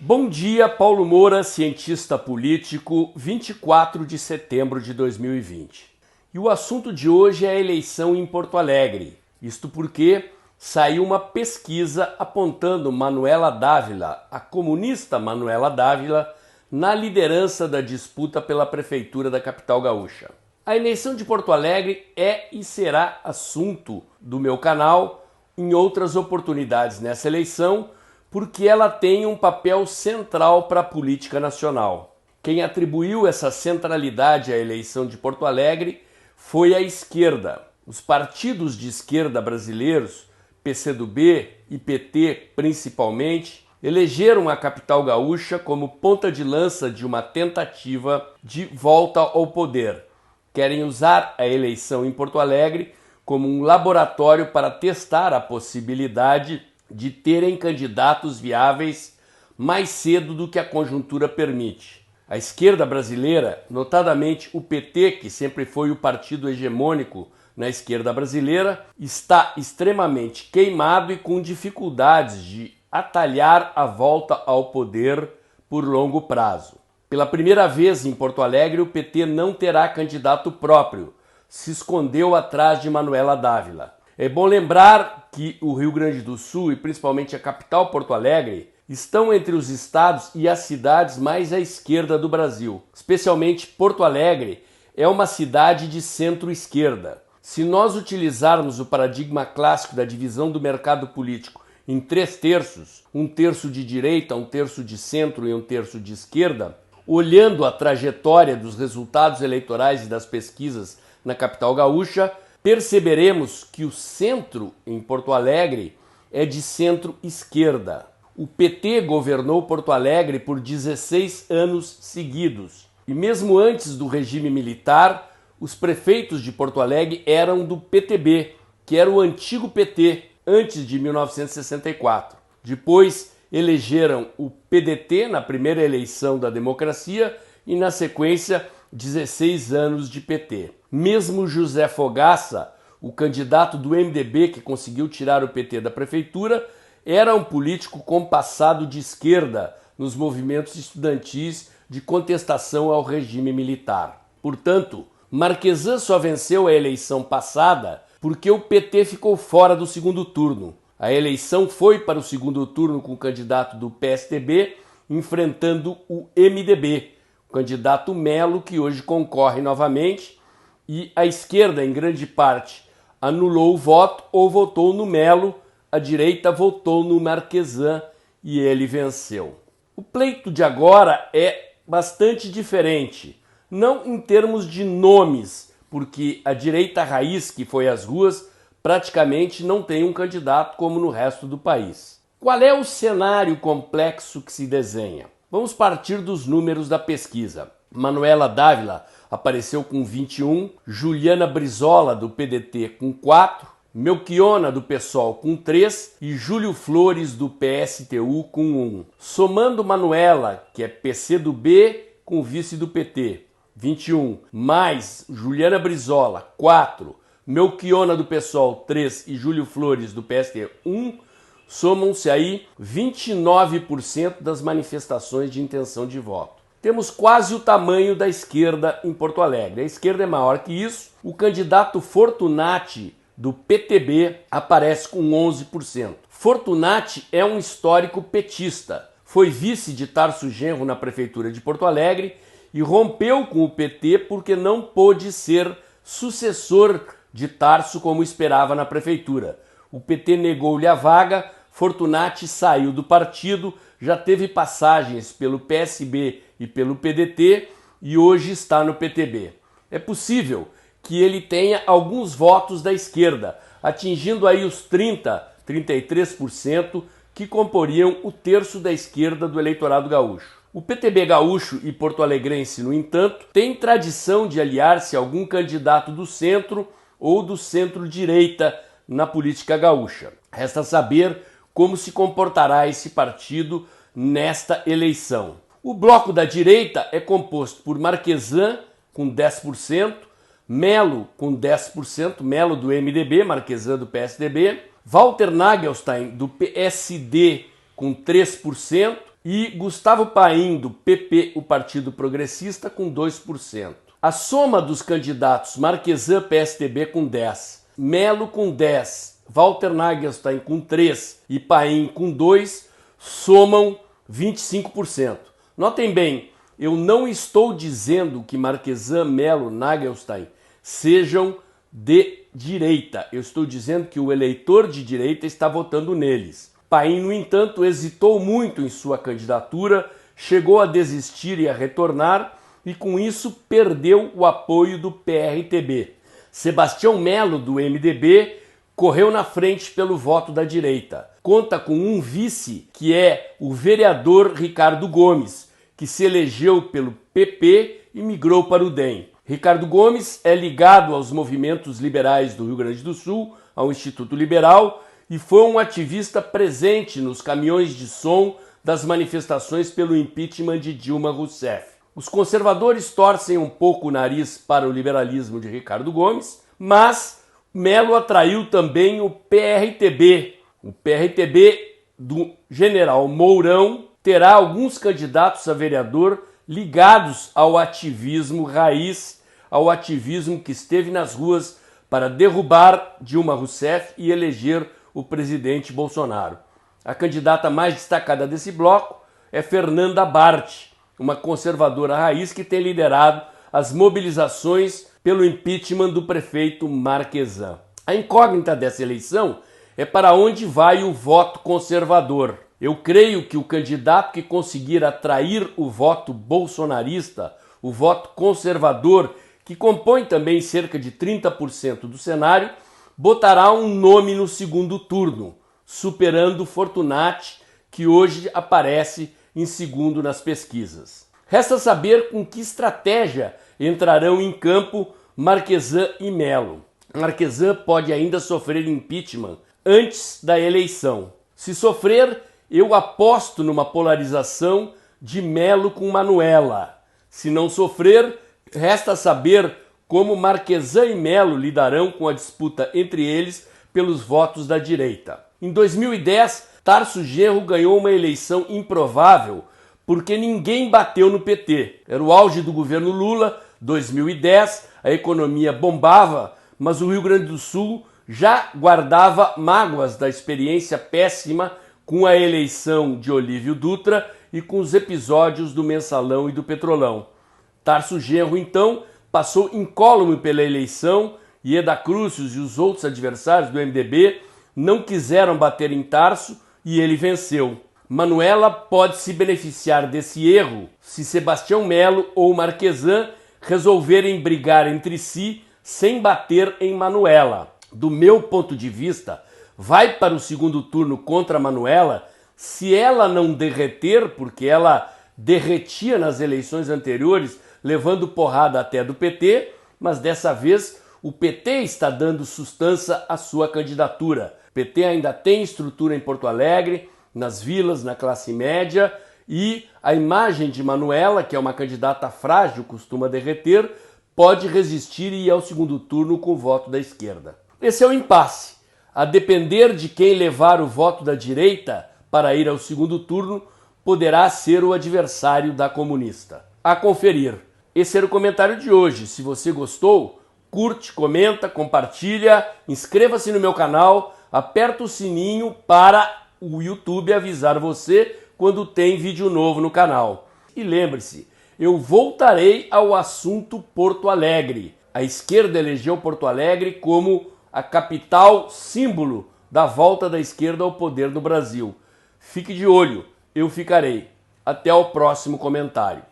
Bom dia, Paulo Moura, cientista político, 24 de setembro de 2020. E o assunto de hoje é a eleição em Porto Alegre. Isto porque saiu uma pesquisa apontando Manuela Dávila, a comunista Manuela Dávila, na liderança da disputa pela prefeitura da capital gaúcha. A eleição de Porto Alegre é e será assunto do meu canal em outras oportunidades nessa eleição, porque ela tem um papel central para a política nacional. Quem atribuiu essa centralidade à eleição de Porto Alegre foi a esquerda. Os partidos de esquerda brasileiros, PCdoB e PT principalmente, elegeram a capital gaúcha como ponta de lança de uma tentativa de volta ao poder. Querem usar a eleição em Porto Alegre como um laboratório para testar a possibilidade de terem candidatos viáveis mais cedo do que a conjuntura permite. A esquerda brasileira, notadamente o PT, que sempre foi o partido hegemônico na esquerda brasileira, está extremamente queimado e com dificuldades de atalhar a volta ao poder por longo prazo. Pela primeira vez em Porto Alegre, o PT não terá candidato próprio. Se escondeu atrás de Manuela Dávila. É bom lembrar que o Rio Grande do Sul e principalmente a capital Porto Alegre estão entre os estados e as cidades mais à esquerda do Brasil. Especialmente Porto Alegre é uma cidade de centro-esquerda. Se nós utilizarmos o paradigma clássico da divisão do mercado político em 3/3, 1/3 de direita, 1/3 de centro e 1/3 de esquerda, olhando a trajetória dos resultados eleitorais e das pesquisas na capital gaúcha, perceberemos que o centro em Porto Alegre é de centro-esquerda. O PT governou Porto Alegre por 16 anos seguidos. E mesmo antes do regime militar, os prefeitos de Porto Alegre eram do PTB, que era o antigo PT, antes de 1964. Depois elegeram o PDT na primeira eleição da democracia e, na sequência, 16 anos de PT. Mesmo José Fogaça, o candidato do MDB que conseguiu tirar o PT da prefeitura, era um político compassado de esquerda nos movimentos estudantis de contestação ao regime militar. Portanto, Marquesan só venceu a eleição passada porque o PT ficou fora do segundo turno. A eleição foi para o segundo turno com o candidato do PSDB enfrentando o MDB, o candidato Melo, que hoje concorre novamente, e a esquerda, em grande parte, anulou o voto ou votou no Melo, a direita votou no Marquesan e ele venceu. O pleito de agora é bastante diferente, não em termos de nomes, porque a direita raiz que foi às ruas praticamente não tem um candidato como no resto do país. Qual é o cenário complexo que se desenha? Vamos partir dos números da pesquisa. Manuela Dávila apareceu com 21, Juliana Brizola, do PDT, com 4, Melchiona, do PSOL, com 3 e Júlio Flores, do PSTU, com 1. Somando Manuela, que é PCdoB, com vice do PT, 21, mais Juliana Brizola, 4, Melchiona, do PSOL, 3 e Júlio Flores, do PSTU, 1, somam-se aí 29% das manifestações de intenção de voto. Temos quase o tamanho da esquerda em Porto Alegre. A esquerda é maior que isso. O candidato Fortunati, do PTB, aparece com 11%. Fortunati é um histórico petista. Foi vice de Tarso Genro na prefeitura de Porto Alegre e rompeu com o PT porque não pôde ser sucessor de Tarso como esperava na prefeitura. O PT negou-lhe a vaga, Fortunati saiu do partido, já teve passagens pelo PSB e pelo PDT e hoje está no PTB. É possível que ele tenha alguns votos da esquerda, atingindo aí os 33% que comporiam o terço da esquerda do eleitorado gaúcho. O PTB gaúcho e porto-alegrense, no entanto, tem tradição de aliar-se a algum candidato do centro ou do centro-direita na política gaúcha. Resta saber como se comportará esse partido nesta eleição. O bloco da direita é composto por Marquesan, com 10%, Melo, com 10%, Melo do MDB, Marquesan do PSDB, Walter Nagelstein, do PSD, com 3%, e Gustavo Paim, do PP, o Partido Progressista, com 2%. A soma dos candidatos Marquesan, PSDB, com 10%, Melo com 10%, Walter Nagelstein com 3% e Paim com 2%, somam 25%. Notem bem, eu não estou dizendo que Marquesan, Melo, Nagelstein sejam de direita. Eu estou dizendo que o eleitor de direita está votando neles. Paim, no entanto, hesitou muito em sua candidatura, chegou a desistir e a retornar e com isso perdeu o apoio do PRTB. Sebastião Melo, do MDB, correu na frente pelo voto da direita. Conta com um vice, que é o vereador Ricardo Gomes, que se elegeu pelo PP e migrou para o DEM. Ricardo Gomes é ligado aos movimentos liberais do Rio Grande do Sul, ao Instituto Liberal, e foi um ativista presente nos caminhões de som das manifestações pelo impeachment de Dilma Rousseff. Os conservadores torcem um pouco o nariz para o liberalismo de Ricardo Gomes, mas Melo atraiu também o PRTB. O PRTB do general Mourão terá alguns candidatos a vereador ligados ao ativismo raiz, ao ativismo que esteve nas ruas para derrubar Dilma Rousseff e eleger o presidente Bolsonaro. A candidata mais destacada desse bloco é Fernanda Bart, uma conservadora raiz que tem liderado as mobilizações pelo impeachment do prefeito Marquesan. A incógnita dessa eleição é para onde vai o voto conservador. Eu creio que o candidato que conseguir atrair o voto bolsonarista, o voto conservador, que compõe também cerca de 30% do cenário, botará um nome no segundo turno, superando Fortunati, que hoje aparece em segundo nas pesquisas. Resta saber com que estratégia entrarão em campo Marquesan e Melo. Marquesan pode ainda sofrer impeachment antes da eleição. Se sofrer, eu aposto numa polarização de Melo com Manuela. Se não sofrer, resta saber como Marquesan e Melo lidarão com a disputa entre eles pelos votos da direita. Em 2010, Tarso Genro ganhou uma eleição improvável porque ninguém bateu no PT. Era o auge do governo Lula, 2010, a economia bombava, mas o Rio Grande do Sul já guardava mágoas da experiência péssima com a eleição de Olívio Dutra e com os episódios do Mensalão e do Petrolão. Tarso Genro, então, passou incólume pela eleição e Eda Crucius e os outros adversários do MDB não quiseram bater em Tarso e ele venceu. Manuela pode se beneficiar desse erro se Sebastião Melo ou Marquesan resolverem brigar entre si sem bater em Manuela. Do meu ponto de vista, vai para o segundo turno contra Manuela se ela não derreter, porque ela derretia nas eleições anteriores, levando porrada até do PT, mas dessa vez o PT está dando sustância à sua candidatura. O PT ainda tem estrutura em Porto Alegre, nas vilas, na classe média, e a imagem de Manuela, que é uma candidata frágil, costuma derreter, pode resistir e ir ao segundo turno com o voto da esquerda. Esse é o impasse. A depender de quem levar o voto da direita para ir ao segundo turno, poderá ser o adversário da comunista. A conferir. Esse era o comentário de hoje. Se você gostou, curte, comenta, compartilha, inscreva-se no meu canal, aperta o sininho para o YouTube avisar você quando tem vídeo novo no canal. E lembre-se, eu voltarei ao assunto Porto Alegre. A esquerda elegeu Porto Alegre como a capital símbolo da volta da esquerda ao poder no Brasil. Fique de olho, eu ficarei. Até o próximo comentário.